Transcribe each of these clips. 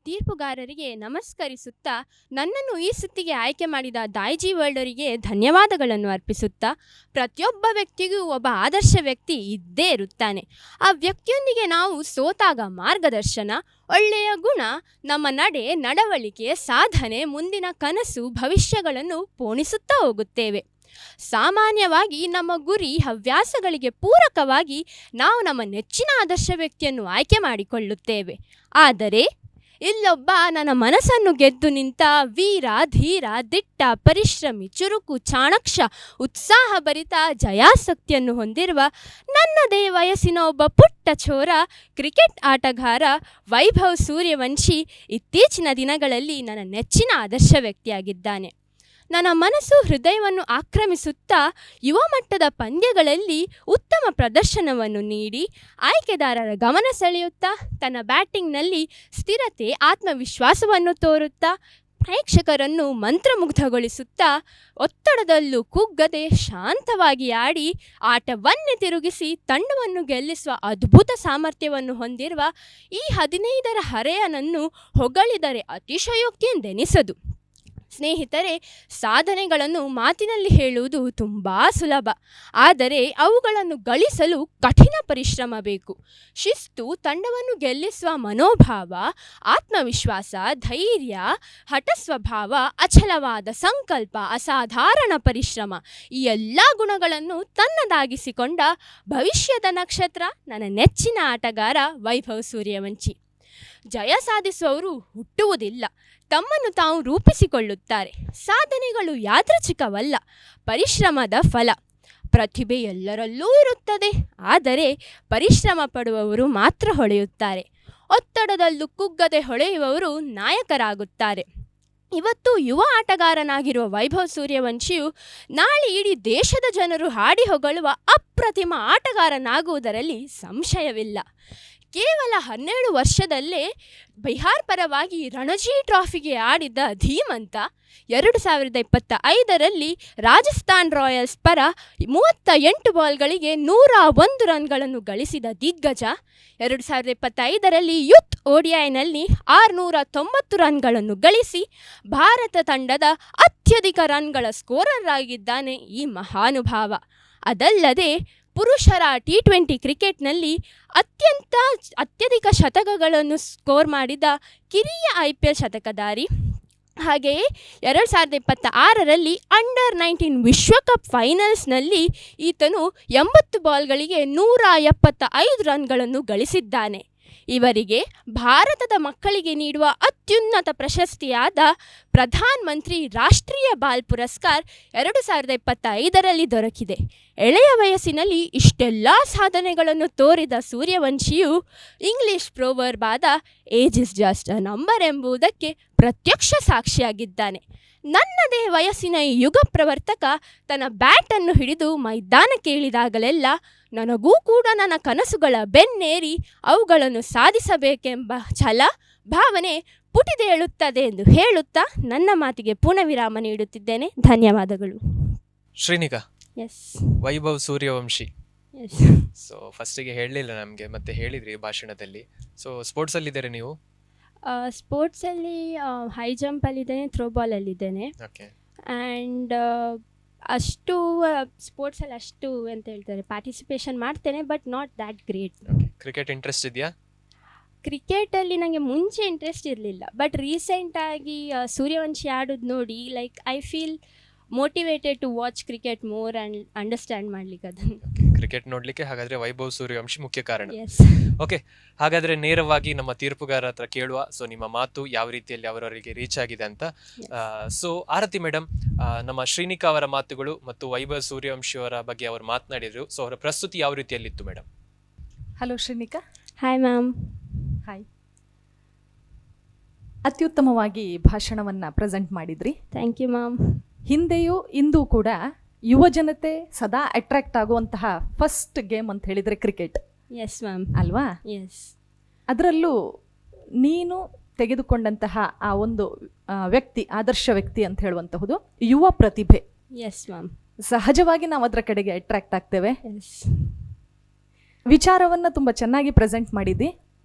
ತೀರ್ಪುಗಾರರಿಗೆ ನಮಸ್ಕರಿಸುತ್ತಾ ನನ್ನನ್ನು ಈ ಸುತ್ತಿಗೆ ಆಯ್ಕೆ ಮಾಡಿದ ದಾಯ್ಜಿ ವರ್ಲ್ಡರಿಗೆ ಧನ್ಯವಾದಗಳನ್ನು ಅರ್ಪಿಸುತ್ತಾ, ಪ್ರತಿಯೊಬ್ಬ ವ್ಯಕ್ತಿಗೂ ಒಬ್ಬ ಆದರ್ಶ ವ್ಯಕ್ತಿ ಇದ್ದೇ ಇರುತ್ತಾನೆ. ಆ ವ್ಯಕ್ತಿಯೊಂದಿಗೆ ನಾವು ಸೋತಾಗ ಮಾರ್ಗದರ್ಶನ, ಒಳ್ಳೆಯ ಗುಣ, ನಮ್ಮ ನಡವಳಿಕೆ, ಸಾಧನೆ, ಮುಂದಿನ ಕನಸು, ಭವಿಷ್ಯಗಳನ್ನು ಪೋಣಿಸುತ್ತಾ ಹೋಗುತ್ತೇವೆ. ಸಾಮಾನ್ಯವಾಗಿ ನಮ್ಮ ಗುರಿ ಹವ್ಯಾಸಗಳಿಗೆ ಪೂರಕವಾಗಿ ನಾವು ನಮ್ಮ ನೆಚ್ಚಿನ ಆದರ್ಶ ವ್ಯಕ್ತಿಯನ್ನು ಆಯ್ಕೆ ಮಾಡಿಕೊಳ್ಳುತ್ತೇವೆ. ಆದರೆ ಇಲ್ಲೊಬ್ಬ ನನ್ನ ಮನಸ್ಸನ್ನು ಗೆದ್ದು ನಿಂತ ವೀರ, ಧೀರ, ದಿಟ್ಟ, ಪರಿಶ್ರಮಿ, ಚುರುಕು, ಚಾಣಾಕ್ಷ, ಉತ್ಸಾಹಭರಿತ, ಜಯಾಸಕ್ತಿಯನ್ನು ಹೊಂದಿರುವ ನನ್ನದೇ ವಯಸ್ಸಿನ ಒಬ್ಬ ಪುಟ್ಟ ಚೋರ, ಕ್ರಿಕೆಟ್ ಆಟಗಾರ ವೈಭವ್ ಸೂರ್ಯವಂಶಿ ಇತ್ತೀಚಿನ ದಿನಗಳಲ್ಲಿ ನನ್ನ ನೆಚ್ಚಿನ ಆದರ್ಶ ವ್ಯಕ್ತಿಯಾಗಿದ್ದಾನೆ. ನನ್ನ ಮನಸ್ಸು ಹೃದಯವನ್ನು ಆಕ್ರಮಿಸುತ್ತಾ ಯುವ ಮಟ್ಟದ ಪಂದ್ಯಗಳಲ್ಲಿ ಉತ್ತಮ ಪ್ರದರ್ಶನವನ್ನು ನೀಡಿ ಆಯ್ಕೆದಾರರ ಗಮನ ಸೆಳೆಯುತ್ತಾ, ತನ್ನ ಬ್ಯಾಟಿಂಗ್ನಲ್ಲಿ ಸ್ಥಿರತೆ, ಆತ್ಮವಿಶ್ವಾಸವನ್ನು ತೋರುತ್ತಾ, ಪ್ರೇಕ್ಷಕರನ್ನು ಮಂತ್ರಮುಗ್ಧಗೊಳಿಸುತ್ತಾ, ಒತ್ತಡದಲ್ಲೂ ಕುಗ್ಗದೆ ಶಾಂತವಾಗಿ ಆಡಿ ಆಟವನ್ನೇ ತಿರುಗಿಸಿ ತಂಡವನ್ನು ಗೆಲ್ಲಿಸುವ ಅದ್ಭುತ ಸಾಮರ್ಥ್ಯವನ್ನು ಹೊಂದಿರುವ ಈ 15ರ ಹರೆಯನನ್ನು ಹೊಗಳಿದರೆ ಅತಿಶಯೋಕ್ತಿ ಎಂದೆನಿಸದು. ಸ್ನೇಹಿತರೆ, ಸಾಧನೆಗಳನ್ನು ಮಾತಿನಲ್ಲಿ ಹೇಳುವುದು ತುಂಬ ಸುಲಭ. ಆದರೆ ಅವುಗಳನ್ನು ಗಳಿಸಲು ಕಠಿಣ ಪರಿಶ್ರಮ ಬೇಕು. ಶಿಸ್ತು, ತಂಡವನ್ನು ಗೆಲ್ಲಿಸುವ ಮನೋಭಾವ, ಆತ್ಮವಿಶ್ವಾಸ, ಧೈರ್ಯ, ಹಠಸ್ವಭಾವ, ಅಚಲವಾದ ಸಂಕಲ್ಪ, ಅಸಾಧಾರಣ ಪರಿಶ್ರಮ ಈ ಎಲ್ಲ ಗುಣಗಳನ್ನು ತನ್ನದಾಗಿಸಿಕೊಂಡ ಭವಿಷ್ಯದ ನಕ್ಷತ್ರ ನನ್ನ ನೆಚ್ಚಿನ ಆಟಗಾರ ವೈಭವ್ ಸೂರ್ಯವಂಶಿ. ಜಯ ಸಾಧಿಸುವವರು ಹುಟ್ಟುವುದಿಲ್ಲ, ತಮ್ಮನ್ನು ತಾವು ರೂಪಿಸಿಕೊಳ್ಳುತ್ತಾರೆ. ಸಾಧನೆಗಳು ಯಾದೃಚ್ಛಿಕವಲ್ಲ, ಪರಿಶ್ರಮದ ಫಲ. ಪ್ರತಿಭೆ ಎಲ್ಲರಲ್ಲೂ ಇರುತ್ತದೆ, ಆದರೆ ಪರಿಶ್ರಮ ಪಡುವವರು ಮಾತ್ರ ಹೊಳೆಯುತ್ತಾರೆ. ಒತ್ತಡದಲ್ಲೂ ಕುಗ್ಗದೆ ಹೊಳೆಯುವವರು ನಾಯಕರಾಗುತ್ತಾರೆ. ಇವತ್ತು ಯುವ ಆಟಗಾರನಾಗಿರುವ ವೈಭವ್ ಸೂರ್ಯವಂಶಿಯು ನಾಳೆ ಇಡೀ ದೇಶದ ಜನರು ಹಾಡಿ ಹೊಗಳುವ ಅಪ್ರತಿಮ ಆಟಗಾರನಾಗುವುದರಲ್ಲಿ ಸಂಶಯವಿಲ್ಲ. ಕೇವಲ 17 ವರ್ಷದಲ್ಲೇ ಬಿಹಾರ್ ಪರವಾಗಿ ರಣಜಿ ಟ್ರಾಫಿಗೆ ಆಡಿದ ಧೀಮಂತ, 2025ರಲ್ಲಿ ರಾಜಸ್ಥಾನ್ ರಾಯಲ್ಸ್ ಪರ 38 ಬಾಲ್ಗಳಿಗೆ 101 ರನ್ಗಳನ್ನು ಗಳಿಸಿದ ದಿಗ್ಗಜ, 2025ರಲ್ಲಿ ಯೂತ್ ODIನಲ್ಲಿ 690 ರನ್ಗಳನ್ನು ಗಳಿಸಿ ಭಾರತ ತಂಡದ ಅತ್ಯಧಿಕ ರನ್ಗಳ ಸ್ಕೋರರ್ ಆಗಿದ್ದಾನೆ ಈ ಮಹಾನುಭಾವ. ಅದಲ್ಲದೆ ಪುರುಷರ T20 ಕ್ರಿಕೆಟ್ನಲ್ಲಿ ಅತ್ಯಧಿಕ ಶತಕಗಳನ್ನು ಸ್ಕೋರ್ ಮಾಡಿದ ಕಿರಿಯ IPL ಶತಕಧಾರಿ. ಹಾಗೆಯೇ 2026ರಲ್ಲಿ ಅಂಡರ್-19 ವಿಶ್ವಕಪ್ ಫೈನಲ್ಸ್ನಲ್ಲಿ ಈತನು 80 ಬಾಲ್ಗಳಿಗೆ 175 ರನ್ಗಳನ್ನು ಗಳಿಸಿದ್ದಾನೆ. ಇವರಿಗೆ ಭಾರತದ ಮಕ್ಕಳಿಗೆ ನೀಡುವ ಅತ್ಯುನ್ನತ ಪ್ರಶಸ್ತಿಯಾದ ಪ್ರಧಾನ ಮಂತ್ರಿ ರಾಷ್ಟ್ರೀಯ ಬಾಲ್ ಪುರಸ್ಕಾರ 2025ರಲ್ಲಿ ದೊರಕಿದೆ. ಎಳೆಯ ವಯಸ್ಸಿನಲ್ಲಿ ಇಷ್ಟೆಲ್ಲ ಸಾಧನೆಗಳನ್ನು ತೋರಿದ ಸೂರ್ಯವಂಶಿಯು ಇಂಗ್ಲಿಷ್ ಪ್ರೋವರ್ಬ್ ಆದ age is just a number ಎಂಬುದಕ್ಕೆ ಪ್ರತ್ಯಕ್ಷ ಸಾಕ್ಷಿಯಾಗಿದ್ದಾನೆ. ನನ್ನದೇ ವಯಸ್ಸಿನ ಈ ಯುಗ ಪ್ರವರ್ತಕ ತನ್ನ ಬ್ಯಾಟನ್ನು ಹಿಡಿದು ಮೈದಾನಕ್ಕೆ ಇಳಿದಾಗಲೆಲ್ಲ ನನಗೂ ಕೂಡ ನನ್ನ ಕನಸುಗಳ ಬೆನ್ನೇರಿ ಅವುಗಳನ್ನು ಸಾಧಿಸಬೇಕೆಂಬ ಛಲ, ಭಾವನೆ ಪುಟಿದೇಳುತ್ತದೆ ಎಂದು ಹೇಳುತ್ತಾ ನನ್ನ ಮಾತಿಗೆ ಪೂರ್ಣ ವಿರಾಮ ನೀಡುತ್ತಿದ್ದೇನೆ. ಧನ್ಯವಾದಗಳು. Shrinika, yes, Vaibhav Suryavanshi. Yes. So ಫಸ್ಟಿಗೆ ಹೇಳಲಿಲ್ಲ ನಮಗೆ, ಮತ್ತೆ ಹೇಳಿದ್ರಿ ಭಾಷಣದಲ್ಲಿ. ಸೊ ಸ್ಪೋರ್ಟ್ಸಲ್ಲಿದ್ದೀರಿ ನೀವು? ಸ್ಪೋರ್ಟ್ಸಲ್ಲಿ ಹೈ ಜಂಪಲ್ಲಿದ್ದೇನೆ, ಥ್ರೋಬಾಲಲ್ಲಿದ್ದೇನೆ. ಓಕೆ. ಆ್ಯಂಡ್ ಅಷ್ಟು ಸ್ಪೋರ್ಟ್ಸಲ್ಲಿ ಅಷ್ಟು ಅಂತ ಹೇಳ್ತಾರೆ ಪಾರ್ಟಿಸಿಪೇಷನ್ ಮಾಡ್ತೇನೆ, but not that great. Cricket interest ಇದೆಯಾ? ಕ್ರಿಕೆಟಲ್ಲಿ ನನಗೆ ಮುಂಚೆ ಇಂಟ್ರೆಸ್ಟ್ ಇರಲಿಲ್ಲ, ಬಟ್ ರೀಸೆಂಟಾಗಿ ಸೂರ್ಯವಂಶಿ ಆಡೋದು ನೋಡಿ like I feel motivated to watch cricket more and understand ಮಾಡ್ಲಿಕ್ಕೆ ಅದನ್ನು. ಕ್ರಿಕೆಟ್ ನೋಡಲಿಕ್ಕೆ ಹಾಗಾದರೆ ವೈಭವ್ ಸೂರ್ಯವಂಶಿ ಮುಖ್ಯ ಕಾರಣ. ಎಸ್. ಓಕೆ, ಹಾಗಾದರೆ ನೇರವಾಗಿ ನಮ್ಮ ತೀರ್ಪುಗಾರ ಹತ್ರ ಕೇಳುವ. ಸೊ ನಿಮ್ಮ ಮಾತು ಯಾವ ರೀತಿಯಲ್ಲಿ ಅವರವರಿಗೆ ರೀಚ್ ಆಗಿದೆ ಅಂತ. ಸೊ ಆರತಿ ಮೇಡಮ್, ನಮ್ಮ ಶ್ರೀನಿಕಾ ಅವರ ಮಾತುಗಳು ಮತ್ತು ವೈಭವ್ ಸೂರ್ಯವಂಶಿ ಅವರ ಬಗ್ಗೆ ಅವರು ಮಾತನಾಡಿದರು. ಸೊ ಅವರ ಪ್ರಸ್ತುತಿ ಯಾವ ರೀತಿಯಲ್ಲಿತ್ತು madam? Hello Shrinika. Hi ma'am. Hi. ಅತ್ಯುತ್ತಮವಾಗಿ ಭಾಷಣವನ್ನು ಪ್ರೆಸೆಂಟ್ ಮಾಡಿದ್ರಿ. Thank you ma'am. ಹಿಂದೆಯೂ ಇಂದು ಕೂಡ ಯುವ ಜನತೆ ಸದಾ ಅಟ್ರಾಕ್ಟ್ ಆಗುವಂತಹ ಫಸ್ಟ್ ಗೇಮ್ ಅಂತ ಹೇಳಿದರೆ ಕ್ರಿಕೆಟ್. Yes ma'am. ಅಲ್ವಾ? ಎಸ್. ಅದರಲ್ಲೂ ನೀನು ತೆಗೆದುಕೊಂಡಂತಹ ಆ ಒಂದು ವ್ಯಕ್ತಿ, ಆದರ್ಶ ವ್ಯಕ್ತಿ ಅಂತ ಹೇಳುವಂತಹುದು ಯುವ ಪ್ರತಿಭೆ. Yes ma'am. ಸಹಜವಾಗಿ ನಾವು ಅದರ ಕಡೆಗೆ ಅಟ್ರಾಕ್ಟ್ ಆಗ್ತೇವೆ. ಎಸ್. ವಿಚಾರವನ್ನು ತುಂಬ ಚೆನ್ನಾಗಿ ಪ್ರೆಸೆಂಟ್ ಮಾಡಿದ್ದಿ.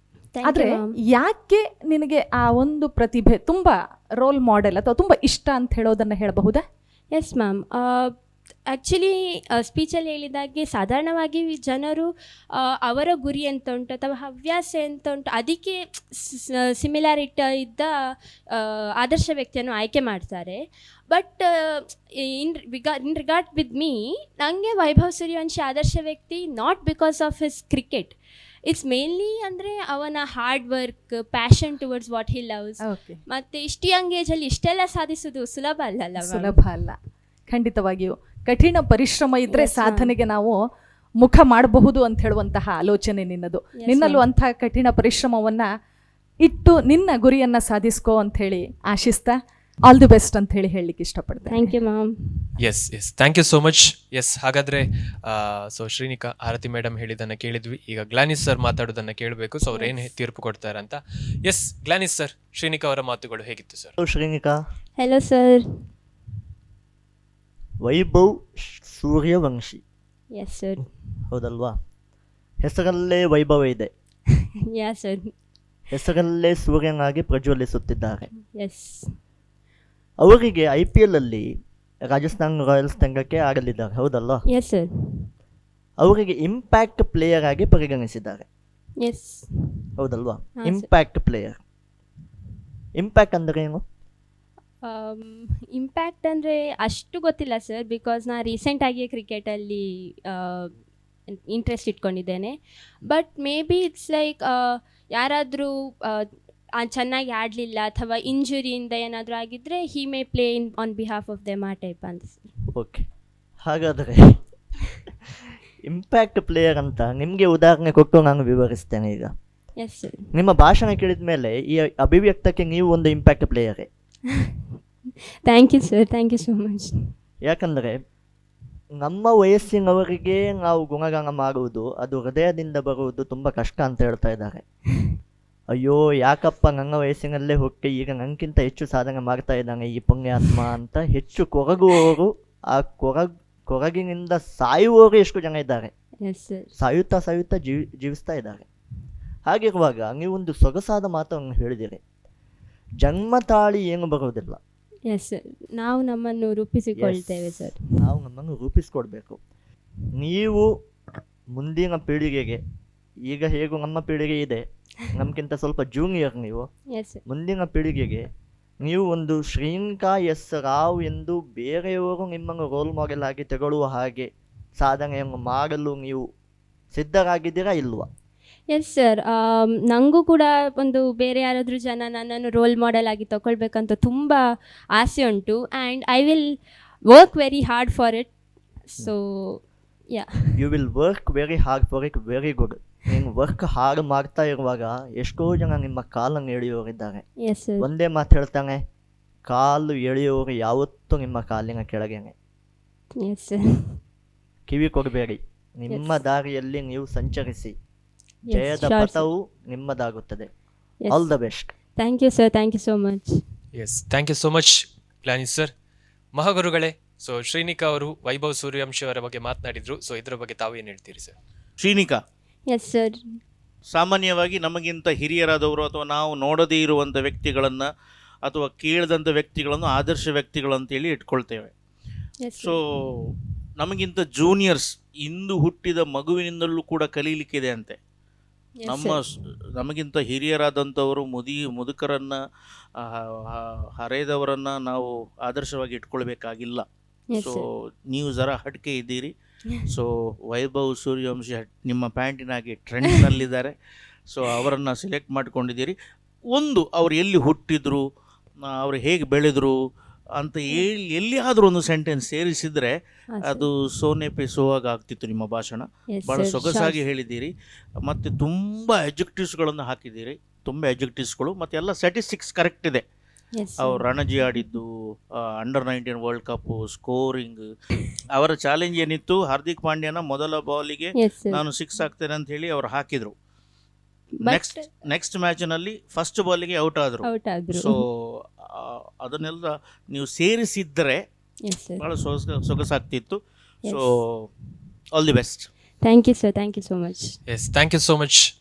Thank ಆದ್ರೆ you, ma'am. ಯಾಕೆ ನಿನಗೆ ಆ ಒಂದು ಪ್ರತಿಭೆ ತುಂಬಾ ರೋಲ್ ಮಾಡೆಲ್ ಅಥವಾ ತುಂಬಾ ಇಷ್ಟ ಅಂತ ಹೇಳೋದನ್ನ ಹೇಳಬಹುದಾ? Yes ma'am. ಆ್ಯಕ್ಚುಲಿ ಸ್ಪೀಚಲ್ಲಿ ಹೇಳಿದಾಗೆ ಸಾಧಾರಣವಾಗಿ ಜನರು ಅವರ ಗುರಿ ಎಂತ ಉಂಟು ಅಥವಾ ಹವ್ಯಾಸ ಎಂತ ಉಂಟು ಅದಕ್ಕೆ ಸಿಮಿಲಾರಿಟಿ ಇದ್ದ ಆದರ್ಶ ವ್ಯಕ್ತಿಯನ್ನು ಆಯ್ಕೆ ಮಾಡ್ತಾರೆ. But in regard with me, ನನಗೆ ವೈಭವ್ ಸೂರ್ಯವಂಶಿ ಆದರ್ಶ ವ್ಯಕ್ತಿ not because of his cricket. It's mainly ಅಂದರೆ ಅವನ hard work, passion towards what he loves. Okay. ಮತ್ತು ಇಷ್ಟು ಯಂಗ್ ಏಜಲ್ಲಿ ಇಷ್ಟೆಲ್ಲ ಸಾಧಿಸೋದು ಸುಲಭ ಅಲ್ಲಲ್ಲ ma'am? ಸುಲಭ ಅಲ್ಲ, ಖಂಡಿತವಾಗಿಯೂ ಕಠಿಣ ಪರಿಶ್ರಮ ಇದ್ರೆ Yes, ma'am. ಸಾಧನೆಗೆ ನಾವು ಮುಖ ಮಾಡಬಹುದು ಅಂತ ಹೇಳುವಂತಹ ಆಲೋಚನೆ ನಿನ್ನದು. Yes, ನಿನ್ನಲ್ಲೂ ma'am. ಅಂತಹ ಕಠಿಣ ಪರಿಶ್ರಮವನ್ನ ಇಟ್ಟು ನಿನ್ನ ಗುರಿಯನ್ನ ಸಾಧಿಸ್ಕೋ ಅಂತ ಹೇಳಿ ಆಶಿಸ್ತಾ ಆಲ್ ದಿ ಬೆಸ್ಟ್ ಅಂತ ಹೇಳಿ ಹೇಳಲಿಕ್ಕೆ ಇಷ್ಟಪಡ್ತೇನೆ. Thank you ma'am. Yes thank you so much. Yes ಹಾಗಾದ್ರೆ ಸೊ ಶ್ರೀನಿಕಾ, ಆರತಿ ಮೇಡಮ್ ಹೇಳಿದ್ದನ್ನ ಕೇಳಿದ್ವಿ. ಈಗ ಗ್ಲಾನಿಸ್ ಸರ್ ಮಾತಾಡೋದನ್ನ ಕೇಳಬೇಕು. ಸೊ ಅವ್ರು ಏನು ತೀರ್ಪು ಕೊಡ್ತಾರೆ ಅಂತ. ಎಸ್ ಗ್ಲಾನಿಸ್ ಸರ್, ಶ್ರೀನಿಕಾ ಅವರ ಮಾತುಗಳು ಹೇಗಿತ್ತು sir? Shrinika, hello sir. Vaibhav Suryavanshi yes sir. ಹೌದಲ್ವಾ? ಹೆಸರಲ್ಲೇ ವೈಭವ ಇದೆ, ಯಾ ಸರ್. ಹೆಸರಲ್ಲೇ ಸೂರ್ಯನಾಗಿ ಪ್ರಜ್ವಲಿಸುತ್ತಿದ್ದಾರೆ. ಎಸ್. ಅವರಿಗೆ IPL ಅಲ್ಲಿ ರಾಜಸ್ಥಾನ್ ರಾಯಲ್ಸ್ ತಂಡಕ್ಕೆ ಆಡಲಿದ್ದಾರೆ, ಹೌದಲ್ಲ? Yes sir. ಅವರಿಗೆ ಇಂಪ್ಯಾಕ್ಟ್ ಪ್ಲೇಯರ್ ಆಗಿ ಪರಿಗಣಿಸಿದ್ದಾರೆ, ಎಸ್. ಹೌದಲ್ವಾ? ಹಾ, ಸರ್. ಇಂಪ್ಯಾಕ್ಟ್ ಪ್ಲೇಯರ್, ಇಂಪ್ಯಾಕ್ಟ್ ಅಂದರೆ ಏನು? ಇಂಪ್ಯಾಕ್ಟ್ ಅಂದರೆ ಅಷ್ಟು ಗೊತ್ತಿಲ್ಲ ಸರ್, ಬಿಕಾಸ್ ನಾನು ರೀಸೆಂಟಾಗಿ ಕ್ರಿಕೆಟಲ್ಲಿ ಇಂಟ್ರೆಸ್ಟ್ ಇಟ್ಕೊಂಡಿದ್ದೇನೆ. But maybe it's like ಯಾರಾದರೂ ಚೆನ್ನಾಗಿ ಆಡಲಿಲ್ಲ ಅಥವಾ ಇಂಜುರಿಯಿಂದ ಏನಾದರೂ ಆಗಿದ್ದರೆ he may play in on behalf of them, ಆ ಟೈಪ್ ಅಂತ. ಓಕೆ, ಹಾಗಾದರೆ ಇಂಪ್ಯಾಕ್ಟ್ ಪ್ಲೇಯರ್ ಅಂತ ನಿಮಗೆ ಉದಾಹರಣೆ ಕೊಟ್ಟು ನಾನು ವಿವರಿಸ್ತೇನೆ. ಈಗ ಎಸ್ ಸರ್. ನಿಮ್ಮ ಭಾಷಣ ಕೇಳಿದ ಮೇಲೆ ಈ ಅಭಿವ್ಯಕ್ತಕ್ಕೆ ನೀವು ಒಂದು ಇಂಪ್ಯಾಕ್ಟ್ ಪ್ಲೇಯರೇ. Thank you sir, thank you so much. ಯಾಕಂದರೆ ನಮ್ಮ ವಯಸ್ಸಿನವರಿಗೆ ನಾವು ಗುಣಗಾನ ಮಾಡುವುದು, ಅದು ಹೃದಯದಿಂದ ಬರುವುದು ತುಂಬ ಕಷ್ಟ ಅಂತ ಹೇಳ್ತಾ ಇದ್ದಾರೆ. ಅಯ್ಯೋ ಯಾಕಪ್ಪ ನನ್ನ ವಯಸ್ಸಿನಲ್ಲೇ ಹುಟ್ಟಿ ಈಗ ನನಗಿಂತ ಹೆಚ್ಚು ಸಾಧನೆ ಮಾಡ್ತಾ ಇದ್ದಾನೆ ಈ ಪುಣ್ಯಾತ್ಮ ಅಂತ ಹೆಚ್ಚು ಕೊರಗುವವರು, ಆ ಕೊರಗಿನಿಂದ ಸಾಯುವವರು ಎಷ್ಟು ಜನ ಇದ್ದಾರೆ. Yes sir. ಸಾಯುತ್ತಾ ಜೀವಿಸ್ತಾ ಇದ್ದಾರೆ. ಹಾಗಿರುವಾಗ ನೀವೊಂದು ಸೊಗಸಾದ ಮಾತನ್ನು ಹೇಳಿದಿರಿ, ಜನ್ಮ ತಾಳಿ ಏನು ಬರುವುದಿಲ್ಲ, ಎಸ್ ಸರ್. ನಾವು ನಮ್ಮನ್ನು ರೂಪಿಸಿಕೊಳ್ತೇವೆ ಸರ್. ನಾವು ನಮ್ಮನ್ನು ರೂಪಿಸ್ಕೊಡ್ಬೇಕು. ನೀವು ಮುಂದಿನ ಪೀಳಿಗೆಗೆ, ಈಗ ಹೇಗೂ ನಮ್ಮ ಪೀಳಿಗೆ ಇದೆ, ನಮ್ಗಿಂತ ಸ್ವಲ್ಪ ಜೂನಿಯರ್ ನೀವು, ಎಸ್ ಸರ್. ಮುಂದಿನ ಪೀಳಿಗೆಗೆ ನೀವು ಒಂದು ಶ್ರೀನಿಕಾ ಎಸ್ ರಾವ್ ಎಂದು ಬೇರೆಯವರು ನಿಮ್ಮನ್ನು ರೋಲ್ ಮಾಡೆಲ್ ಆಗಿ ತಗೊಳ್ಳುವ ಹಾಗೆ ಸಾಧನೆಯನ್ನು ಮಾಡಲು ನೀವು ಸಿದ್ಧರಾಗಿದ್ದೀರಾ ಇಲ್ವಾ? Yes sir. ನನಗೂ ಕೂಡ ಒಂದು ಬೇರೆ ಯಾರಾದರೂ ಜನ ನನ್ನನ್ನು ರೋಲ್ ಮಾಡೆಲ್ ಆಗಿ ತಗೊಳ್ಬೇಕಂತ ತುಂಬ ಆಸೆ ಉಂಟು. And I will work very hard for it. So yeah, you will work very hard for it. Very good. ನೀನು ವರ್ಕ್ ಹಾರ್ಡ್ ಮಾಡ್ತಾ ಇರುವಾಗ ಎಷ್ಟೋ ಜನ ನಿಮ್ಮ ಕಾಲನ್ನು ಎಳೆಯೋರಿದ್ದಾರೆ. Yes sir. ಒಂದೇ ಮಾತು ಹೇಳ್ತಾನೆ, ಕಾಲು ಎಳೆಯೋರು ಯಾವತ್ತೂ ನಿಮ್ಮ ಕಾಲಿನ ಕೆಳಗೇನೆ. Yes sir. ಕಿವಿ ಕೊಡಬೇಡಿ, ನಿಮ್ಮ Yes. ದಾರಿಯಲ್ಲಿ ನೀವು ಸಂಚರಿಸಿ, Yes, ಜಯದ sure, sir. ಪಥವು ನಿಮ್ಮದಾಗುತ್ತದೆ. Yes. All the best. Thank you sir, thank you so much. Yes thank you so much ಗ್ಲಾನಿಸ್ ಸರ್. ಮಹಾಗುರುಗಳೇ, ಸೊ ಶ್ರೀನಿಕಾ ಅವರು ವೈಭವ್ ಸೂರ್ಯವಂಶಿ ಅವರ ಬಗ್ಗೆ ಮಾತನಾಡಿದ್ರು. ಸೊ ಇದ್ರ ಬಗ್ಗೆ ತಾವು ಏನು ಹೇಳ್ತೀರಿ ಸರ್? Shrinika, yes sir. ಸಾಮಾನ್ಯವಾಗಿ ನಮಗಿಂತ ಹಿರಿಯರಾದವರು ಅಥವಾ ನಾವು ನೋಡದೇ ಇರುವಂಥ ವ್ಯಕ್ತಿಗಳನ್ನು ಅಥವಾ ಕೇಳದಂಥ ವ್ಯಕ್ತಿಗಳನ್ನು ಆದರ್ಶ ವ್ಯಕ್ತಿಗಳು ಅಂತೇಳಿ ಇಟ್ಕೊಳ್ತೇವೆ. ಎಸ್ ಸೊ ನಮಗಿಂತ ಜೂನಿಯರ್ಸ್, ಇಂದು ಹುಟ್ಟಿದ ಮಗುವಿನಿಂದಲೂ ಕೂಡ ಕಲೀಲಿಕ್ಕಿದೆ ಅಂತೆ. ನಮಗಿಂತ ಹಿರಿಯರಾದಂಥವರು ಮುದುಕರನ್ನು ಹರೆಯದವರನ್ನು ನಾವು ಆದರ್ಶವಾಗಿ ಇಟ್ಕೊಳ್ಬೇಕಾಗಿಲ್ಲ. ಸೊ ನೀವು ಜರ ಹಟ್ಕೆ ಇದ್ದೀರಿ. ಸೊ ವೈಭವ್ ಸೂರ್ಯವಂಶಿ ನಿಮ್ಮ ಪ್ಯಾಂಟಿನಾಗಿ ಟ್ರೆಂಡ್ನಲ್ಲಿದ್ದಾರೆ. ಸೊ ಅವರನ್ನು ಸೆಲೆಕ್ಟ್ ಮಾಡ್ಕೊಂಡಿದ್ದೀರಿ. ಒಂದು ಅವ್ರು ಎಲ್ಲಿ ಹುಟ್ಟಿದ್ರು, ಅವರು ಹೇಗೆ ಬೆಳೆದರು ಅಂತ ಎಲ್ಲಿಯಾದರೂ ಒಂದು ಸೆಂಟೆನ್ಸ್ ಸೇರಿಸಿದರೆ ಅದು ಸೋನೆ ಪೆ ಸೋವಾಗ ಆಗ್ತಿತ್ತು ನಿಮ್ಮ ಭಾಷಣ. ಭಾಳ ಸೊಗಸಾಗಿ ಹೇಳಿದ್ದೀರಿ. ಮತ್ತು ತುಂಬ ಎಜೆಕ್ಟಿವ್ಸ್ಗಳನ್ನು ಹಾಕಿದ್ದೀರಿ, ತುಂಬ ಎಜೆಕ್ಟಿವ್ಸ್ಗಳು, ಮತ್ತು ಎಲ್ಲ ಸ್ಟ್ಯಾಟಿಸ್ಟಿಕ್ಸ್ ಕರೆಕ್ಟ್ ಇದೆ. ಅವ್ರು ರಣಜಿ ಆಡಿದ್ದು, ಅಂಡರ್-19 ವರ್ಲ್ಡ್ ಕಪ್ಪು, ಸ್ಕೋರಿಂಗ್, ಅವರ ಚಾಲೆಂಜ್ ಏನಿತ್ತು, ಹಾರ್ದಿಕ್ ಪಾಂಡ್ಯನ ಮೊದಲ ಬಾಲಿಗೆ ನಾನು 6 ಆಗ್ತೇನೆ ಅಂತ ಹೇಳಿ ಅವ್ರು ಹಾಕಿದ್ರು. ನೆಕ್ಸ್ಟ್ ಮ್ಯಾಚಿನಲ್ಲಿ ಫಸ್ಟ್ ಬಾಲಿಗೆ ಔಟ್ ಆದರು. ಸೊ ಅದನ್ನೆಲ್ಲ ನೀವು ಸೇರಿಸಿದ್ರೆ ಬಹಳ ಸೊಗಸಾಗ್ತಿತ್ತು. So all the best. Thank you sir, thank you so much. Yes thank you so much